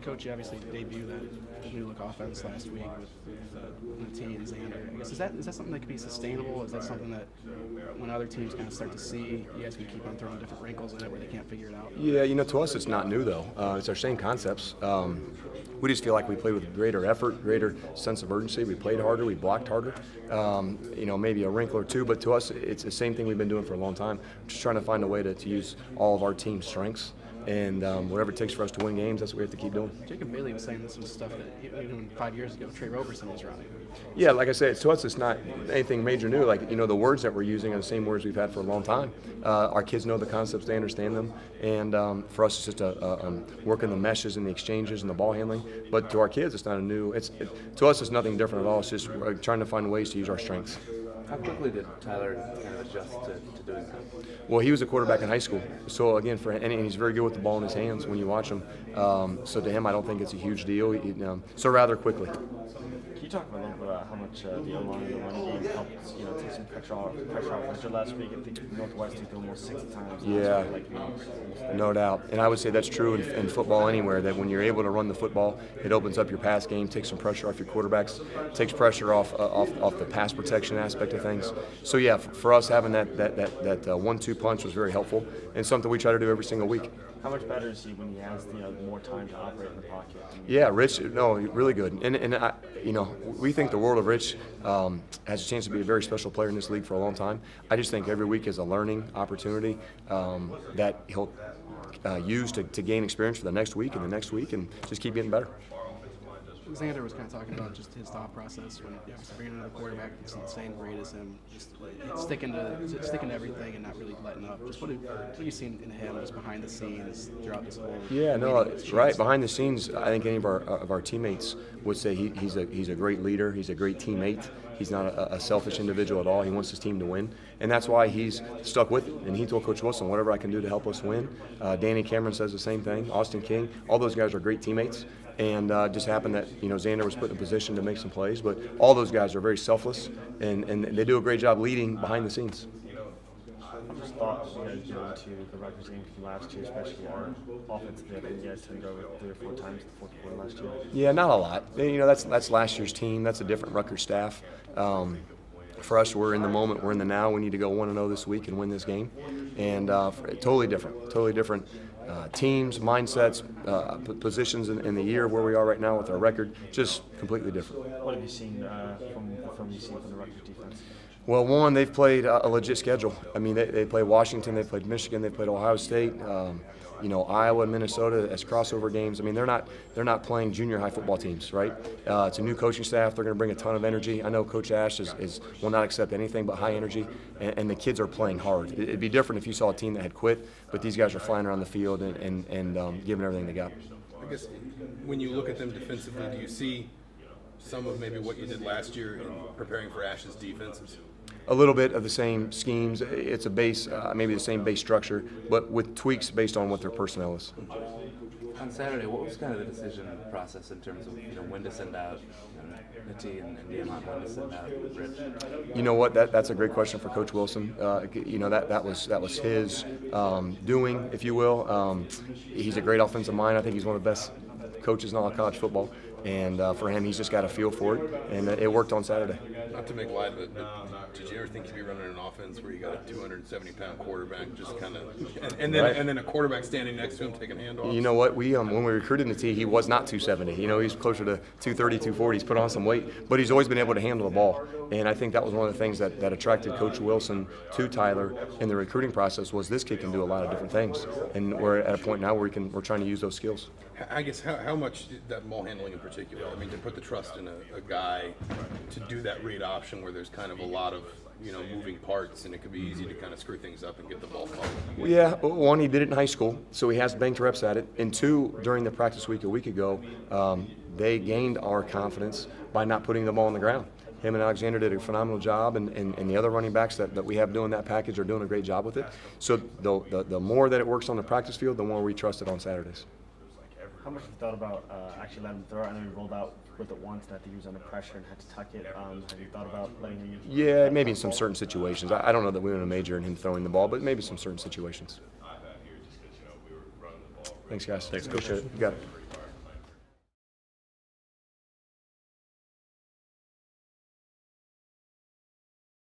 Coach, you obviously debuted that new look offense last week with Natee and Xander. I guess is that something that could be sustainable? Is that something that when other teams kind of start to see, you guys can keep on throwing different wrinkles in it where they can't figure it out? Yeah, to us it's not new though. It's our same concepts. We just feel like we played with greater effort, greater sense of urgency. We played harder, we blocked harder. Maybe a wrinkle or two, but to us it's the same thing we've been doing for a long time. Just trying to find a way to use all of our team's strengths. And whatever it takes for us to win games, that's what we have to keep doing. Jacob Bailey was saying some stuff that even 5 years ago Trey Roberson was running. Yeah, like I said, to us it's not anything major new. Like, the words that we're using are the same words we've had for a long time. Our kids know the concepts, they understand them. And for us it's just working the meshes and the exchanges and the ball handling. But to our kids it's not to us it's nothing different at all. It's just trying to find ways to use our strengths. How quickly did Tyler kind of adjust to doing that? Well, he was a quarterback in high school, so again, and he's very good with the ball in his hands when you watch him. So to him, I don't think it's a huge deal. So rather quickly. Can you talk a little bit about how much the O-line and the running game helped, take some pressure off? After last week, I think Northwest did almost 60 times. Yeah, no doubt. And I would say that's true in football anywhere, that when you're able to run the football, it opens up your pass game, takes some pressure off your quarterbacks, takes pressure off the pass protection aspect of things. So yeah, for us having that 1-2 punch was very helpful and something we try to do every single week. How much better is he when he has more time to operate in the pocket? Yeah, Rich, really good. And I, we think the world of Rich has a chance to be a very special player in this league for a long time. I just think every week is a learning opportunity that he'll use to gain experience for the next week and the next week and just keep getting better. Xander was kind of talking about just his thought process when bringing another quarterback that's the same grade as him, just sticking to everything and not really letting up. Just what have you seen in him just behind the scenes throughout this whole? Yeah, no, right. Behind the scenes, I think any of our teammates would say he's a great leader. He's a great teammate. He's not a selfish individual at all. He wants his team to win, and that's why he's stuck with it. And he told Coach Wilson, whatever I can do to help us win. Danny Cameron says the same thing. Austin King, all those guys are great teammates. And just happened that Xander was put in a position to make some plays, but all those guys are very selfless, and they do a great job leading behind the scenes. I'm just thought you guys go into the Rutgers game from last year, especially our offensively. I think you guys turned over 3 or 4 times in the fourth quarter last year. Yeah, not a lot. That's last year's team. That's a different Rutgers staff. For us, we're in the moment. We're in the now. We need to go 1-0 this week and win this game. And totally different teams, mindsets, positions in the year where we are right now with our record, just completely different. What have you seen from the film you've seen from the Rutgers defense? Well, one, they've played a legit schedule. I mean, they played Washington, they played Michigan, they played Ohio State, Iowa and Minnesota as crossover games. I mean, they're not playing junior high football teams, right? It's a new coaching staff. They're going to bring a ton of energy. I know Coach Ash will not accept anything but high energy, and the kids are playing hard. It'd be different if you saw a team that had quit, but these guys are flying around the field and giving everything they got. I guess when you look at them defensively, do you see some of maybe what you did last year in preparing for Ash's defenses? A little bit of the same schemes. It's a base, maybe the same base structure, but with tweaks based on what their personnel is. On Saturday, what was kind of the decision process in terms of when to send out Natee and Diamont, when to send out Rich? You know what? That's a great question for Coach Wilson. That was his doing, if you will. He's a great offensive mind. I think he's one of the best coaches in all of college football. And for him, he's just got a feel for it, and it worked on Saturday. Not to make light of it, but did you ever think you'd be running an offense where you got a 270-pound quarterback just kind of, and then a quarterback standing next to him taking handoffs? You know what? We when we recruited Natee, he was not 270. He's closer to 230, 240. He's put on some weight, but he's always been able to handle the ball. And I think that was one of the things that attracted Coach Wilson to Tyler in the recruiting process was this kid can do a lot of different things, and we're at a point now where we're trying to use those skills. I guess how much that ball handling in particular? I mean, to put the trust in a guy to do that read option where there's kind of a lot of moving parts and it could be easy to kind of screw things up and get the ball falling. Well, yeah, one, he did it in high school, so he has banked reps at it. And two, during the practice week a week ago, they gained our confidence by not putting the ball on the ground. Him and Alexander did a phenomenal job, and the other running backs that we have doing that package are doing a great job with it. So the more that it works on the practice field, the more we trust it on Saturdays. How much have you thought about actually letting him throw? I know he rolled out with it once, that he was under pressure and had to tuck it. Have you thought about letting him use it? Yeah, maybe in some certain situations. I don't know that we were in a major in him throwing the ball, but maybe some certain situations. Thanks, guys. Thanks, Coach. You got it.